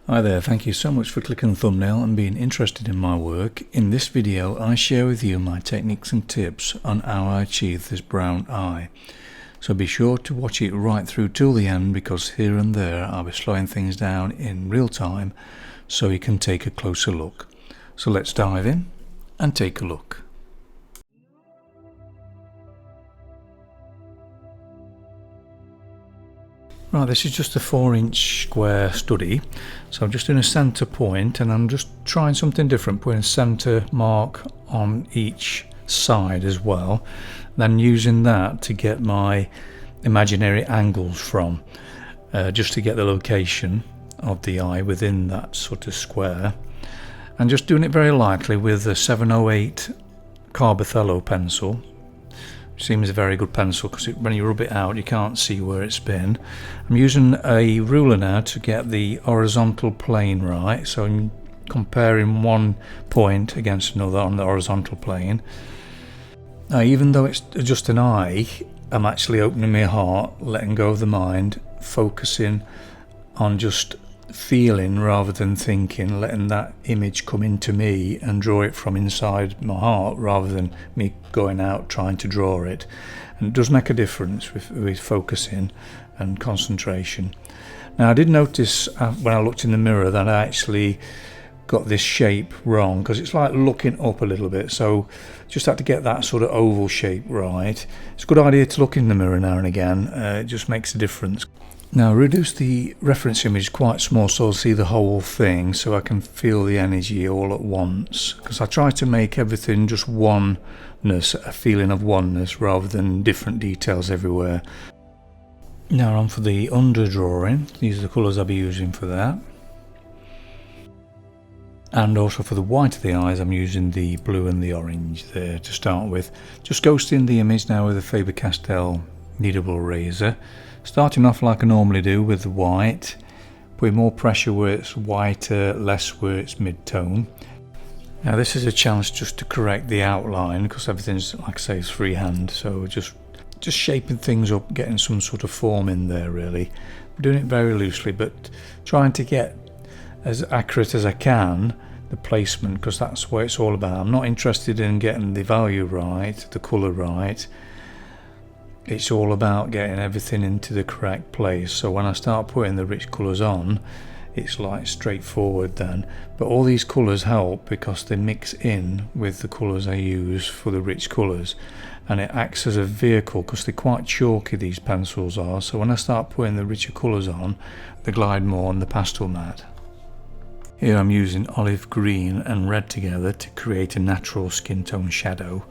Hi there, thank you so much for clicking the thumbnail and being interested in my work. In this video I share with you my techniques and tips on how I achieve this brown eye. So be sure to watch it right through till the end, because here and there I'll be slowing things down in real time so you can take a closer look. So let's dive in and take a look. Right, this is just a 4-inch square study, so I'm just doing a centre point and I'm just trying something different, putting a centre mark on each side as well, then using that to get my imaginary angles from, just to get the location of the eye within that sort of square, and just doing it very lightly with a 708 Pastel pencil. Seems a very good pencil because when you rub it out you can't see where it's been. I'm using a ruler now to get the horizontal plane right, so I'm comparing one point against another on the horizontal plane. Now, even though it's just an eye, I'm actually opening my heart, letting go of the mind, focusing on just feeling rather than thinking, letting that image come into me and draw it from inside my heart rather than me going out trying to draw it. And it does make a difference with focusing and concentration. Now, I did notice when I looked in the mirror that I actually got this shape wrong, because it's like looking up a little bit, so just had to get that sort of oval shape right. It's a good idea to look in the mirror now and again, it just makes a difference. Now, reduce the reference image quite small so I'll see the whole thing, so I can feel the energy all at once, because I try to make everything just oneness, a feeling of oneness rather than different details everywhere. Now on for the underdrawing. These are the colours I'll be using for that. And also for the white of the eyes I'm using the blue and the orange there to start with. Just ghosting the image now with a Faber-Castell kneadable razor. Starting off like I normally do with the white, putting more pressure where it's whiter, less where it's mid-tone. Now this is a chance just to correct the outline, because everything's, like I say, is freehand, so just shaping things up, getting some sort of form in there really. I'm doing it very loosely, but trying to get as accurate as I can the placement, because that's what it's all about. I'm not interested in getting the value right, the colour right. It's all about getting everything into the correct place, so when I start putting the rich colours on, it's like straightforward then. But all these colours help because they mix in with the colours I use for the rich colours, and it acts as a vehicle because they're quite chalky, these pencils are, so when I start putting the richer colours on, they glide more on the pastel mat. Here I'm using olive green and red together to create a natural skin tone shadow.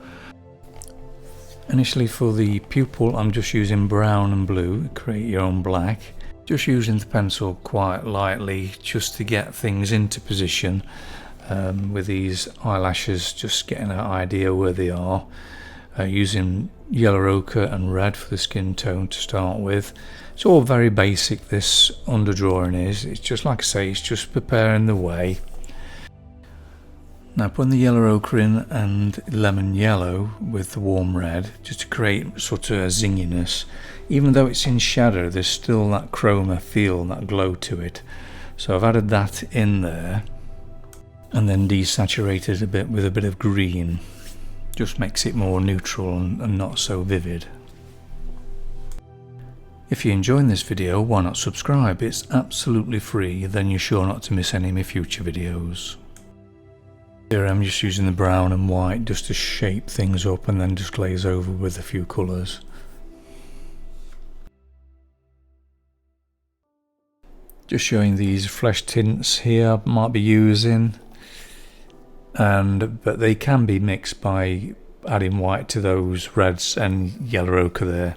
Initially for the pupil I'm just using brown and blue, create your own black. Just using the pencil quite lightly just to get things into position with these eyelashes, just getting an idea where they are. Using yellow ochre and red for the skin tone to start with. It's all very basic, this underdrawing is. It's just like I say, it's just preparing the way. Now putting the yellow ochre in and lemon yellow with the warm red, just to create sort of a zinginess. Even though it's in shadow, there's still that chroma feel, that glow to it. So I've added that in there, and then desaturated a bit with a bit of green. Just makes it more neutral and not so vivid. If you're enjoying this video, why not subscribe? It's absolutely free, then you're sure not to miss any of my future videos. Here I'm just using the brown and white just to shape things up and then just glaze over with a few colours. Just showing these flesh tints here I might be using, but they can be mixed by adding white to those reds and yellow ochre there.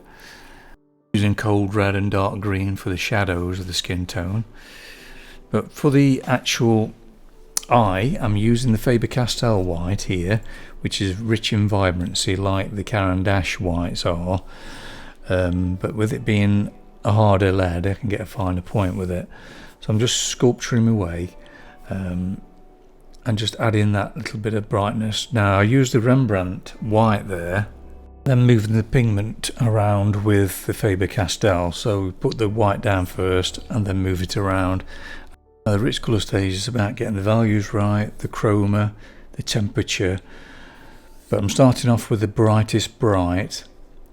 Using cold red and dark green for the shadows of the skin tone. But for the actual eye, I'm using the Faber-Castell white here, which is rich in vibrancy like the Caran d'Ache whites are, but with it being a harder lead I can get a finer point with it. So I'm just sculpturing my way and just adding that little bit of brightness. Now I use the Rembrandt white there, then moving the pigment around with the Faber-Castell, so put the white down first and then move it around. The rich colour stage is about getting the values right, the chroma, the temperature, but I'm starting off with the brightest bright,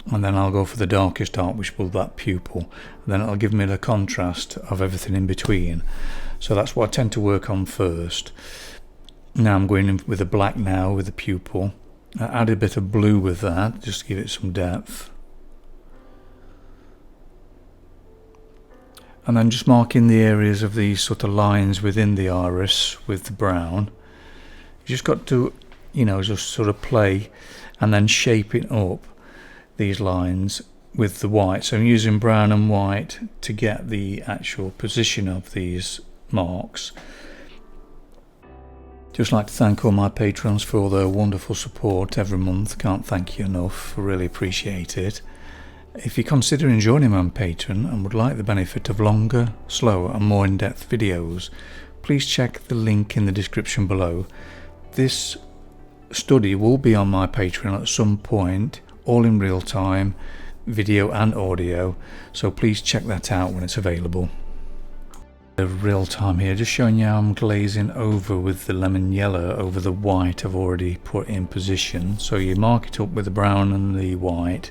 and then I'll go for the darkest dark, which will be that pupil, and then it'll give me the contrast of everything in between. So that's what I tend to work on first. Now I'm going in with the black now with the pupil. I add a bit of blue with that just to give it some depth. And then just marking the areas of these sort of lines within the iris with the brown. You just got to, you know, just sort of play and then shaping up these lines with the white. So I'm using brown and white to get the actual position of these marks. Just like to thank all my patrons for all their wonderful support every month. Can't thank you enough. Really appreciate it. If you're considering joining my Patreon and would like the benefit of longer, slower and more in-depth videos, please check the link in the description below. This study will be on my Patreon at some point, all in real time, video and audio, so please check that out when it's available. The real time here, just showing you how I'm glazing over with the lemon yellow over the white I've already put in position. So you mark it up with the brown and the white,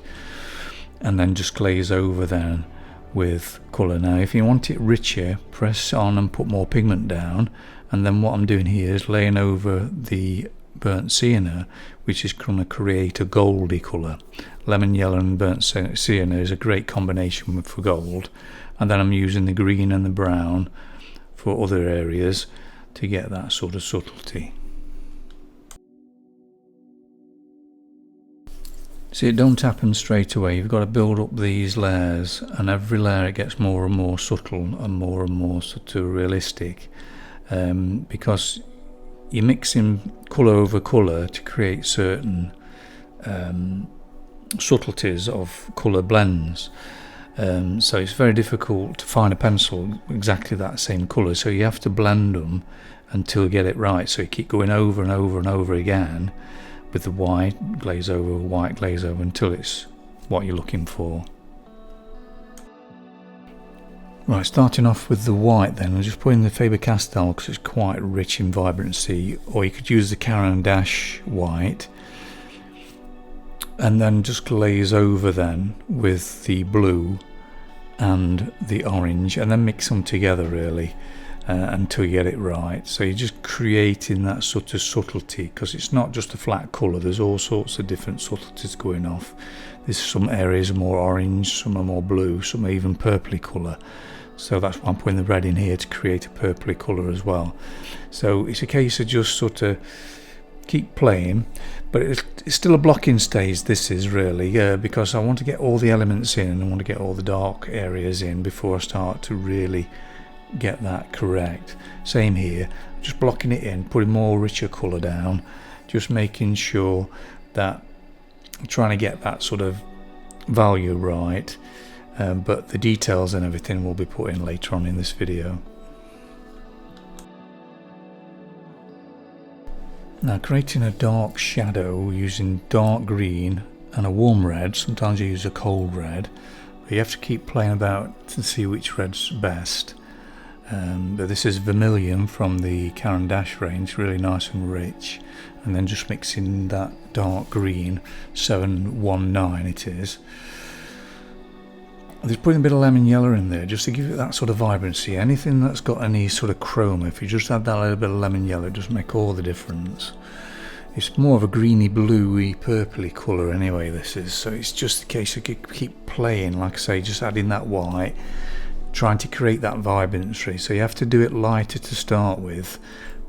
and then just glaze over then with colour. Now if you want it richer, press on and put more pigment down, and then what I'm doing here is laying over the burnt sienna, which is going to create a goldy colour. Lemon yellow and burnt sienna is a great combination for gold, and then I'm using the green and the brown for other areas to get that sort of subtlety. See, it don't happen straight away. You've got to build up these layers, and every layer it gets more and more subtle and more sort of realistic, because you're mixing colour over colour to create certain subtleties of colour blends. So it's very difficult to find a pencil exactly that same colour, so you have to blend them until you get it right. So you keep going over and over and over again with the white glaze over until it's what you're looking for. Right, starting off with the white then, I'm just putting the Faber-Castell because it's quite rich in vibrancy, or you could use the Caran d'Ache white, and then just glaze over then with the blue and the orange, and then mix them together really until you get it right. So you're just creating that sort of subtlety, because it's not just a flat colour, there's all sorts of different subtleties going off. There's some areas are more orange, some are more blue, some are even purpley colour. So that's why I'm putting the red in here to create a purpley colour as well. So it's a case of just sort of keep playing, but it's still a blocking stage, this is really, because I want to get all the elements in, and I want to get all the dark areas in before I start to really get that correct. Same here, just blocking it in, putting more richer colour down, just making sure that I'm trying to get that sort of value right, but the details and everything will be put in later on in this video. Now creating a dark shadow using dark green and a warm red, sometimes you use a cold red, but you have to keep playing about to see which red's best. But this is vermilion from the Caran d'Ache range, really nice and rich, and then just mixing that dark green, 719 it is. I'm just putting a bit of lemon yellow in there just to give it that sort of vibrancy. Anything that's got any sort of chroma, if you just add that little bit of lemon yellow, it does make all the difference. It's more of a greeny, bluey, purpley colour anyway, this is. So it's just a case of keep playing, like I say, just adding that white, trying to create that vibrancy. So you have to do it lighter to start with,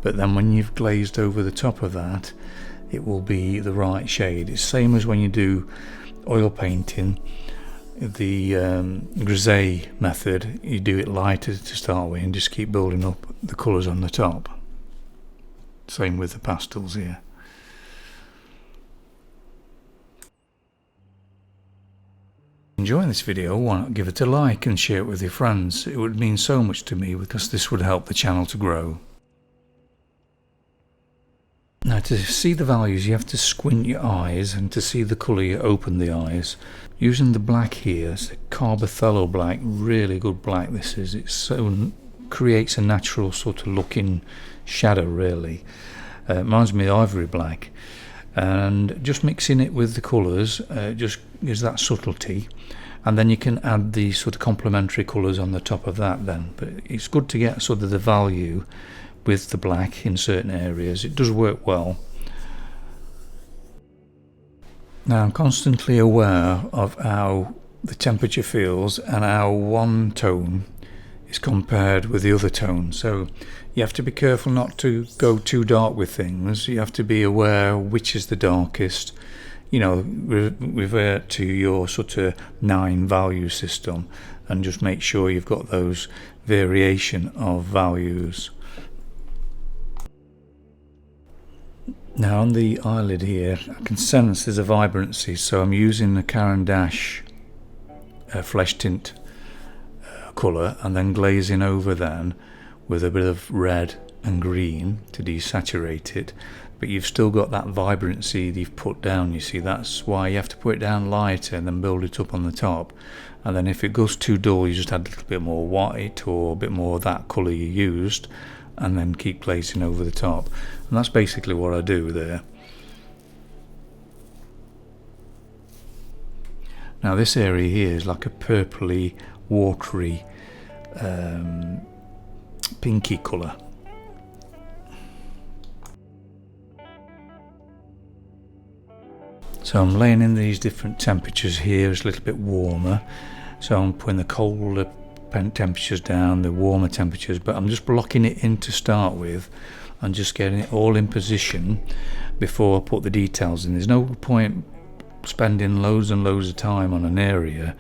but then when you've glazed over the top of that, it will be the right shade. It's same as when you do oil painting, the grisaille method. You do it lighter to start with and just keep building up the colours on the top. Same with the pastels here. Enjoying this video, why not give it a like and share it with your friends? It would mean so much to me, because this would help the channel to grow. Now to see the values you have to squint your eyes, and to see the colour you open the eyes. Using the black here, it's the Carbothello black, really good black this is. It's so creates a natural sort of looking shadow really. It reminds me of ivory black, and just mixing it with the colours just gives that subtlety, and then you can add the sort of complementary colours on the top of that then. But it's good to get sort of the value with the black in certain areas. It does work well. Now I'm constantly aware of how the temperature feels and how one tone is compared with the other tone, so you have to be careful not to go too dark with things. You have to be aware which is the darkest, you know, revert to your sort of 9 value system and just make sure you've got those variation of values. Now on the eyelid here I can sense there's a vibrancy, so I'm using the Caran d'Ache flesh tint colour and then glazing over then with a bit of red and green to desaturate it, but you've still got that vibrancy that you've put down, you see. That's why you have to put it down lighter and then build it up on the top, and then if it goes too dull you just add a little bit more white or a bit more of that colour you used and then keep glazing over the top, and that's basically what I do there. Now this area here is like a purpley, watery, pinky colour. So I'm laying in these different temperatures here. It's a little bit warmer, so I'm putting the colder temperatures down, the warmer temperatures, but I'm just blocking it in to start with and just getting it all in position before I put the details in. There's no point spending loads and loads of time on an area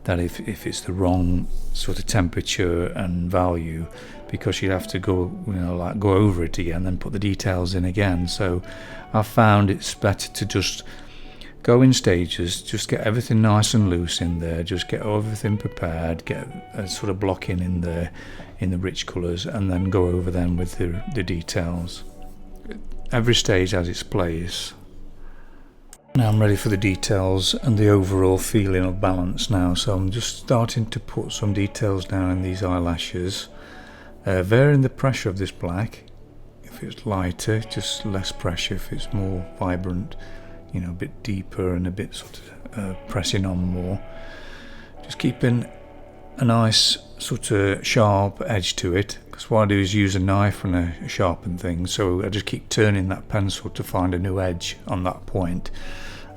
that if it's the wrong sort of temperature and value, because you have to go, you know, like go over it again and then put the details in again. So I've found it's better to just go in stages, just get everything nice and loose in there, just get everything prepared, get a sort of blocking in there in the rich colours, and then go over them with the details. Every stage has its place. Now I'm ready for the details and the overall feeling of balance now, so I'm just starting to put some details down in these eyelashes, varying the pressure of this black. If it's lighter, just less pressure. If it's more vibrant, you know, a bit deeper and a bit sort of pressing on more. Just keeping a nice sort of sharp edge to it, because what I do is use a knife and a sharpen thing, so I just keep turning that pencil to find a new edge on that point,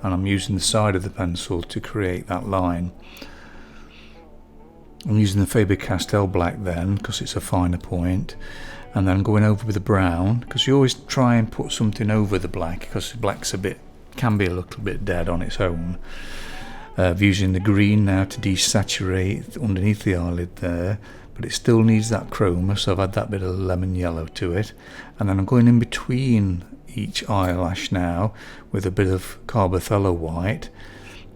and I'm using the side of the pencil to create that line. I'm using the Faber-Castell black then because it's a finer point, and then going over with the brown, because you always try and put something over the black because the black's can be a little bit dead on its own. Using the green now to desaturate underneath the eyelid there, but it still needs that chroma, so I've had that bit of lemon yellow to it, and then I'm going in between each eyelash now with a bit of Carbothello white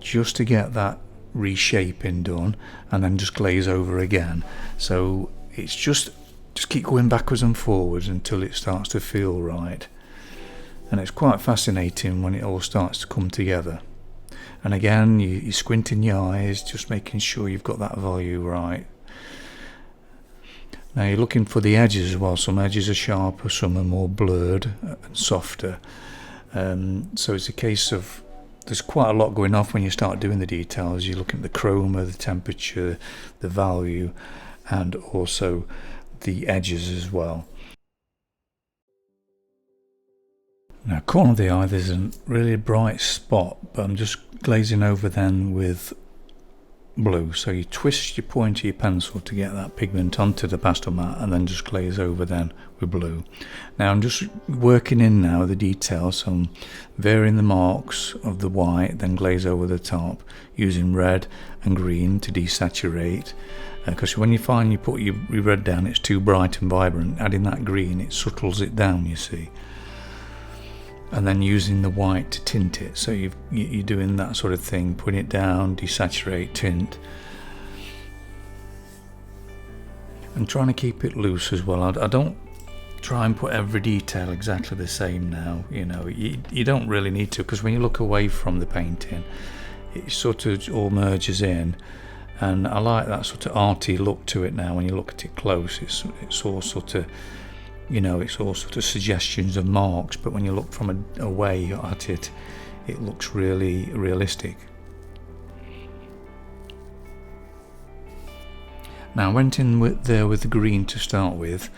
just to get that reshaping done, and then just glaze over again. So it's just keep going backwards and forwards until it starts to feel right. And it's quite fascinating when it all starts to come together. And again, you're squinting your eyes, just making sure you've got that value right. Now you're looking for the edges as well. Some edges are sharper, some are more blurred and softer. So it's a case of, there's quite a lot going off when you start doing the details. You're looking at the chroma, the temperature, the value, and also the edges as well. Now, corner of the eye, there's a really bright spot, but I'm just glazing over then with blue. So you twist your point of your pencil to get that pigment onto the pastel mat, and then just glaze over then with blue. Now I'm just working in now the details, so I'm varying the marks of the white, then glaze over the top, using red and green to desaturate. Because when you find you put your red down, it's too bright and vibrant, adding that green, it subtles it down, you see. And then using the white to tint it, so you're doing that sort of thing, putting it down, desaturate, tint, and trying to keep it loose as well. I don't try and put every detail exactly the same now, you know, you don't really need to, because when you look away from the painting, it sort of all merges in, and I like that sort of arty look to it now. When you look at it close, it's all sort of, you know, it's all sort of suggestions of marks, but when you look from away at it, it looks really realistic. Now I went in with the green to start with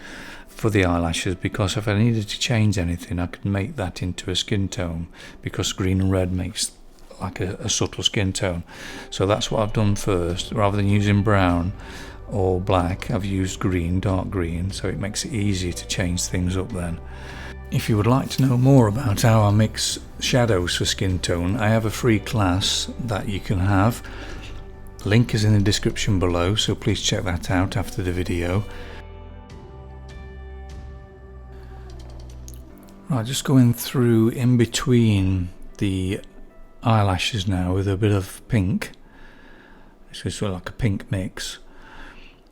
for the eyelashes, because if I needed to change anything I could make that into a skin tone, because green and red makes like a subtle skin tone. So that's what I've done first. Rather than using brown or black, I've used green, dark green, so it makes it easier to change things up then. If you would like to know more about how I mix shadows for skin tone, I have a free class that you can have. Link is in the description below, so please check that out after the video. Right, just going through in between the eyelashes now with a bit of pink. So it's sort of like a pink mix,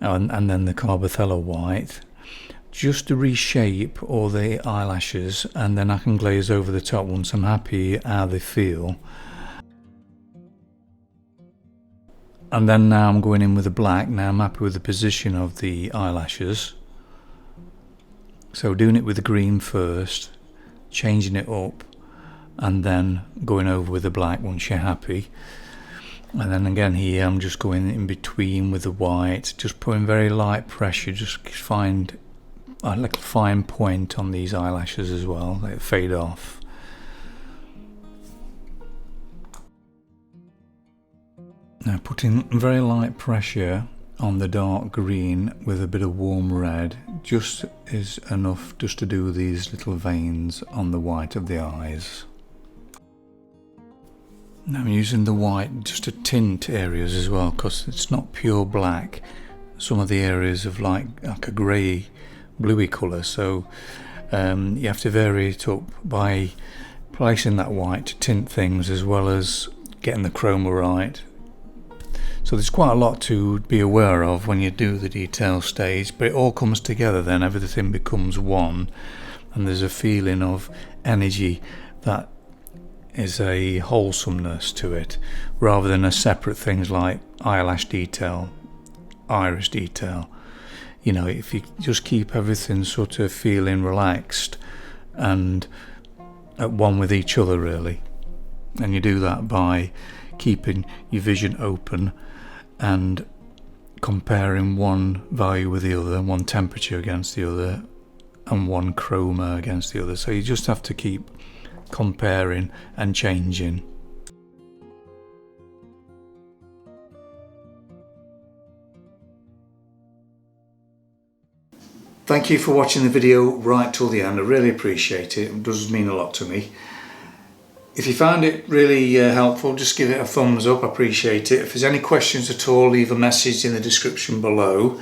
and then the Carbothello white, just to reshape all the eyelashes, and then I can glaze over the top once I'm happy how they feel. And then now I'm going in with the black. Now I'm happy with the position of the eyelashes, so doing it with the green first, changing it up, and then going over with the black once you're happy. And then again here I'm just going in between with the white, just putting very light pressure, just find a little fine point on these eyelashes as well, they fade off. Now putting very light pressure on the dark green with a bit of warm red just is enough just to do these little veins on the white of the eyes. Now I'm using the white just to tint areas as well, because it's not pure black. Some of the areas of like a grey bluey colour, so you have to vary it up by placing that white to tint things as well as getting the chroma right. So there's quite a lot to be aware of when you do the detail stage, but it all comes together then, everything becomes one, and there's a feeling of energy that is a wholesomeness to it, rather than a separate things like eyelash detail, iris detail. You know, if you just keep everything sort of feeling relaxed and at one with each other really, and you do that by keeping your vision open and comparing one value with the other, one temperature against the other, and one chroma against the other. So you just have to keep comparing and changing. Thank you for watching the video right till the end. I really appreciate it. It does mean a lot to me. If you found it really helpful, just give it a thumbs up. I appreciate it. If there's any questions at all, leave a message in the description below.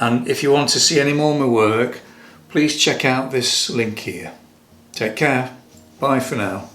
And if you want to see any more of my work, please check out this link here. Take care. Bye for now.